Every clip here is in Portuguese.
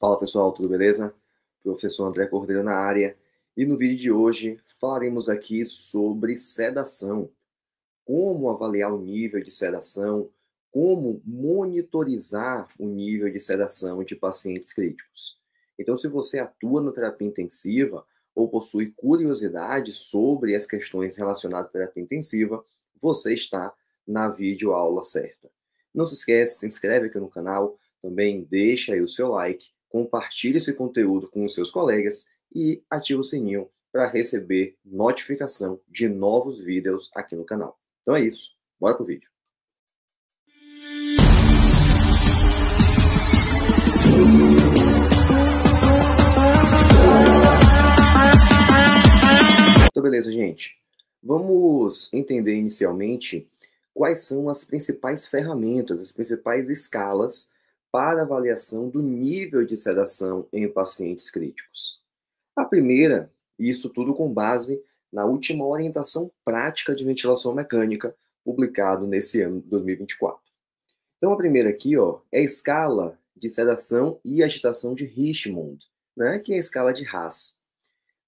Fala pessoal, tudo beleza? Professor André Cordeiro na área. E no vídeo de hoje falaremos aqui sobre sedação. Como avaliar o nível de sedação, como monitorizar o nível de sedação de pacientes críticos. Então, se você atua na terapia intensiva ou possui curiosidade sobre as questões relacionadas à terapia intensiva, você está na videoaula certa. Não se esquece, se inscreve aqui no canal, também deixa aí o seu like, compartilhe esse conteúdo com os seus colegas e ativa o sininho para receber notificação de novos vídeos aqui no canal. Então é isso, bora pro vídeo. Então beleza, gente. Vamos entender inicialmente quais são as principais ferramentas, as principais escalas para avaliação do nível de sedação em pacientes críticos. A primeira, isso tudo com base na última orientação prática de ventilação mecânica, publicado nesse ano de 2024. Então, a primeira aqui, ó, é a escala de sedação e agitação de Richmond, né, que é a escala de Haas.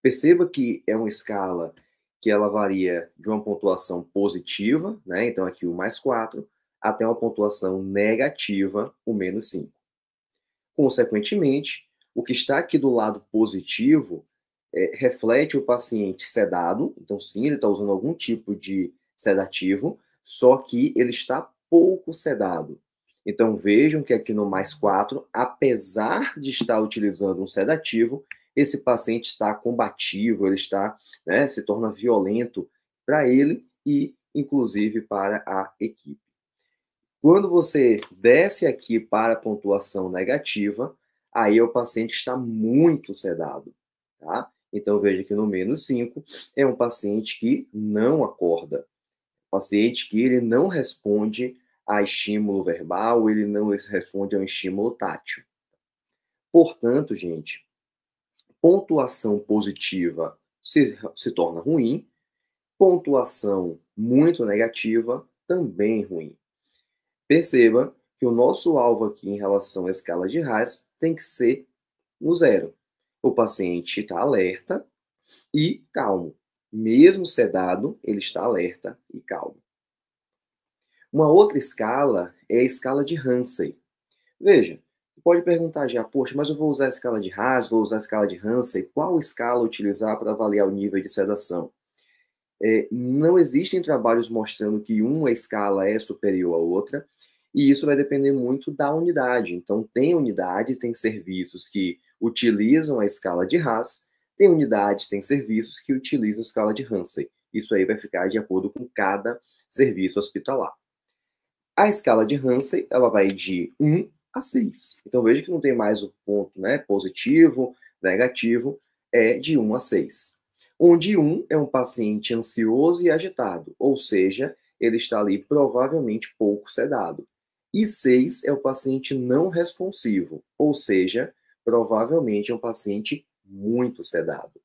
Perceba que é uma escala que ela varia de uma pontuação positiva, né, então aqui o +4, até uma pontuação negativa, o -5. Consequentemente, o que está aqui do lado positivo reflete o paciente sedado, então sim, ele está usando algum tipo de sedativo, só que ele está pouco sedado. Então vejam que aqui no +4, apesar de estar utilizando um sedativo, esse paciente está combativo, ele está, né, se torna violento para ele e, inclusive, para a equipe. Quando você desce aqui para a pontuação negativa, aí o paciente está muito sedado, tá? Então, veja que no -5 é um paciente que não acorda, paciente que ele não responde a estímulo verbal, ele não responde a um estímulo tátil. Portanto, gente, pontuação positiva se torna ruim, pontuação muito negativa também ruim. Perceba que o nosso alvo aqui em relação à escala de Haas tem que ser no 0. O paciente está alerta e calmo. Mesmo sedado, ele está alerta e calmo. Uma outra escala é a escala de Ramsay. Veja, você pode perguntar já, poxa, mas eu vou usar a escala de Haas, vou usar a escala de Ramsay, qual escala utilizar para avaliar o nível de sedação? Não existem trabalhos mostrando que uma escala é superior à outra, e isso vai depender muito da unidade. Então, tem unidades, tem serviços que utilizam a escala de Haas, tem unidades, tem serviços que utilizam a escala de Ramsay. Isso aí vai ficar de acordo com cada serviço hospitalar. A escala de Ramsay, ela vai de 1 a 6. Então, veja que não tem mais o ponto, né, positivo, negativo, é de 1 a 6. Onde 1 é um paciente ansioso e agitado, ou seja, ele está ali provavelmente pouco sedado. E 6 é o paciente não responsivo, ou seja, provavelmente é um paciente muito sedado.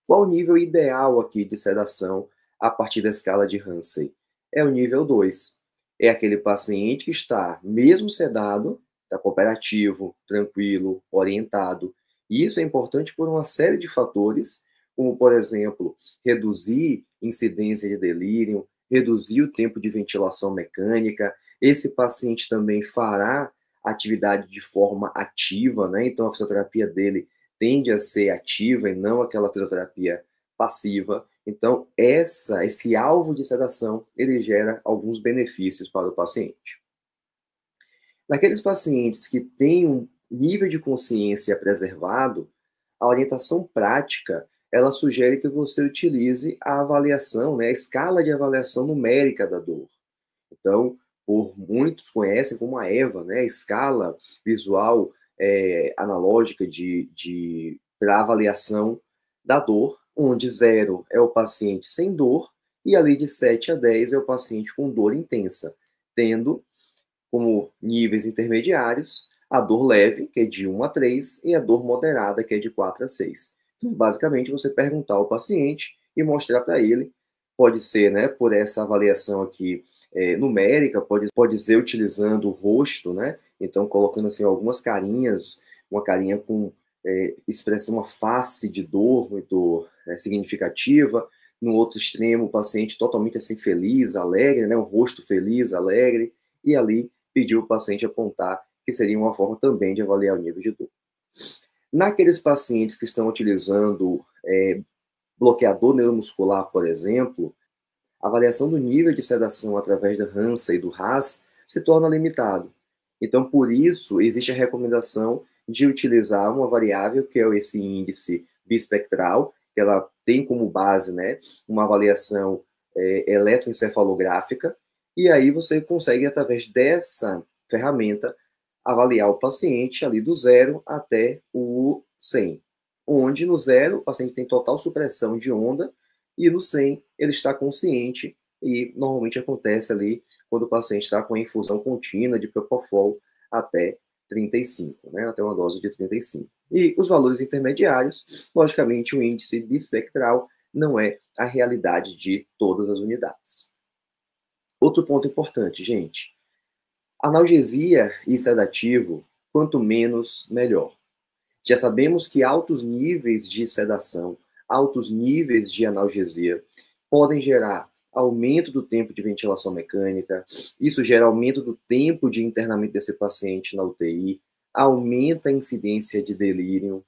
Qual o nível ideal aqui de sedação a partir da escala de Ramsay? É o nível 2. É aquele paciente que está, mesmo sedado, está cooperativo, tranquilo, orientado. E isso é importante por uma série de fatores, como, por exemplo, reduzir incidência de delírio, reduzir o tempo de ventilação mecânica. Esse paciente também fará atividade de forma ativa, né? Então a fisioterapia dele tende a ser ativa e não aquela fisioterapia passiva. Então, esse alvo de sedação, ele gera alguns benefícios para o paciente. Naqueles pacientes que têm um nível de consciência preservado, a orientação prática, ela sugere que você utilize a avaliação, né, a escala de avaliação numérica da dor. Então, muitos conhecem como a EVA, né, a escala visual analógica para avaliação da dor, onde 0 é o paciente sem dor e ali de 7 a 10 é o paciente com dor intensa, tendo como níveis intermediários a dor leve, que é de 1 a 3, e a dor moderada, que é de 4 a 6. Então, basicamente, você perguntar ao paciente e mostrar para ele, pode ser, né, por essa avaliação aqui numérica, pode ser utilizando o rosto, né, então colocando assim algumas carinhas uma carinha com expressão, uma face de dor muito significativa. No outro extremo, o paciente totalmente assim feliz, alegre, né, um rosto feliz, alegre, e ali pediu o paciente apontar, que seria uma forma também de avaliar o nível de dor. Naqueles pacientes que estão utilizando bloqueador neuromuscular, por exemplo, a avaliação do nível de sedação através da Hansa e do Haas se torna limitado. Então, por isso, existe a recomendação de utilizar uma variável que é esse índice bispectral, que ela tem como base, né, uma avaliação eletroencefalográfica, e aí você consegue, através dessa ferramenta, avaliar o paciente ali do 0 até o 100, onde no 0 o paciente tem total supressão de onda, e no 100 ele está consciente, e normalmente acontece ali quando o paciente está com a infusão contínua de Propofol até 35, né, até uma dose de 35. E os valores intermediários, logicamente, o índice bispectral não é a realidade de todas as unidades. Outro ponto importante, gente. Analgesia e sedativo, quanto menos, melhor. Já sabemos que altos níveis de sedação, altos níveis de analgesia podem gerar aumento do tempo de ventilação mecânica, isso gera aumento do tempo de internamento desse paciente na UTI, aumenta a incidência de delírio,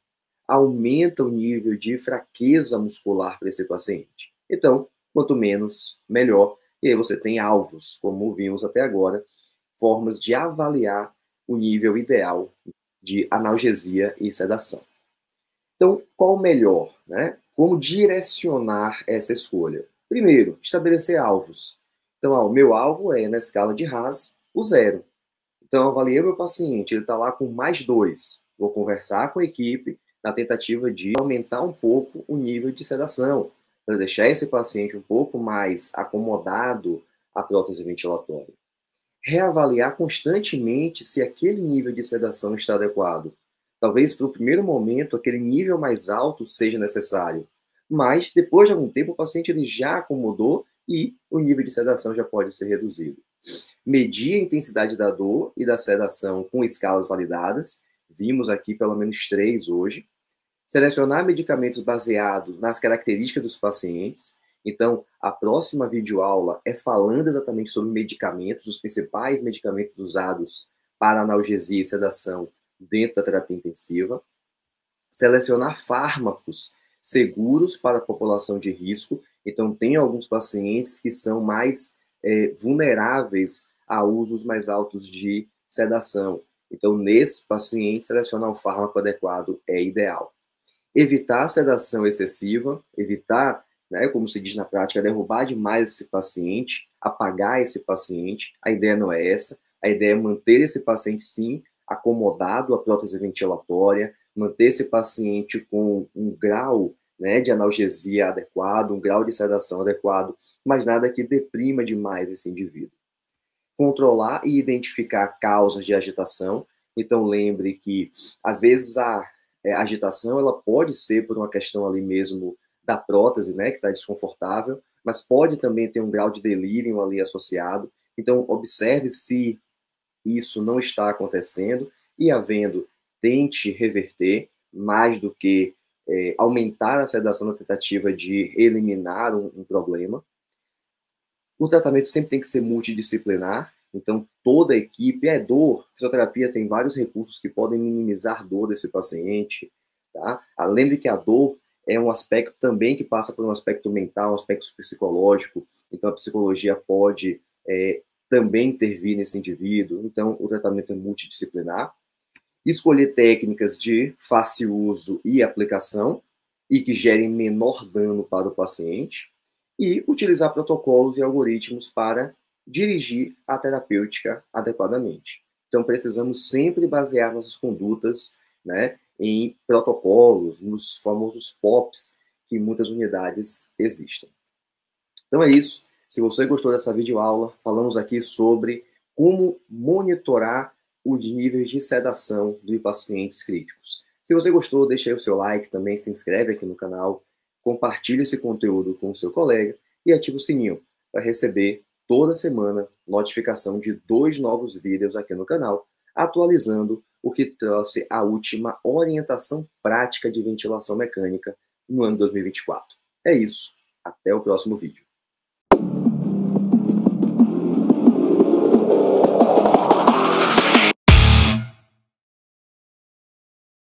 aumenta o nível de fraqueza muscular para esse paciente. Então, quanto menos, melhor. E aí você tem alvos, como vimos até agora, formas de avaliar o nível ideal de analgesia e sedação. Então, qual o melhor, né? Como direcionar essa escolha? Primeiro, estabelecer alvos. Então, o meu alvo é, na escala de Haas, o 0. Então, eu avaliei o meu paciente, ele está lá com mais 2. Vou conversar com a equipe na tentativa de aumentar um pouco o nível de sedação, para deixar esse paciente um pouco mais acomodado à prótese ventilatória. Reavaliar constantemente se aquele nível de sedação está adequado. Talvez, para o primeiro momento, aquele nível mais alto seja necessário, mas depois de algum tempo o paciente ele já acomodou e o nível de sedação já pode ser reduzido. Medir a intensidade da dor e da sedação com escalas validadas, vimos aqui pelo menos 3 hoje. Selecionar medicamentos baseados nas características dos pacientes. Então, a próxima videoaula é falando exatamente sobre medicamentos, os principais medicamentos usados para analgesia e sedação dentro da terapia intensiva. Selecionar fármacos seguros para a população de risco. Então, tem alguns pacientes que são mais vulneráveis a usos mais altos de sedação. Então, nesse paciente, selecionar um fármaco adequado é ideal. Evitar a sedação excessiva, evitar, né, como se diz na prática, derrubar demais esse paciente, apagar esse paciente. A ideia não é essa. A ideia é manter esse paciente, sim, acomodado à prótese ventilatória, manter esse paciente com um grau, né, de analgesia adequado, um grau de sedação adequado, mas nada que deprima demais esse indivíduo. Controlar e identificar causas de agitação. Então, lembre que, às vezes, a agitação ela pode ser por uma questão ali mesmo da prótese, né, que está desconfortável, mas pode também ter um grau de delírio ali associado. Então, observe se isso não está acontecendo e, havendo, tente reverter mais do que aumentar a sedação na tentativa de eliminar um problema. O tratamento sempre tem que ser multidisciplinar, então toda a equipe dor. A fisioterapia tem vários recursos que podem minimizar a dor desse paciente, tá? Além de que a dor é um aspecto também que passa por um aspecto mental, um aspecto psicológico, então a psicologia pode também intervir nesse indivíduo, então o tratamento é multidisciplinar. Escolher técnicas de fácil uso e aplicação e que gerem menor dano para o paciente, e utilizar protocolos e algoritmos para dirigir a terapêutica adequadamente. Então, precisamos sempre basear nossas condutas, né, em protocolos, nos famosos POPs, que em muitas unidades existem. Então é isso. Se você gostou dessa videoaula, falamos aqui sobre como monitorar os níveis de sedação de pacientes críticos. Se você gostou, deixa aí o seu like, também se inscreve aqui no canal, compartilhe esse conteúdo com o seu colega e ative o sininho para receber toda semana notificação de 2 novos vídeos aqui no canal, atualizando o que trouxe a última orientação prática de ventilação mecânica no ano 2024. É isso. Até o próximo vídeo.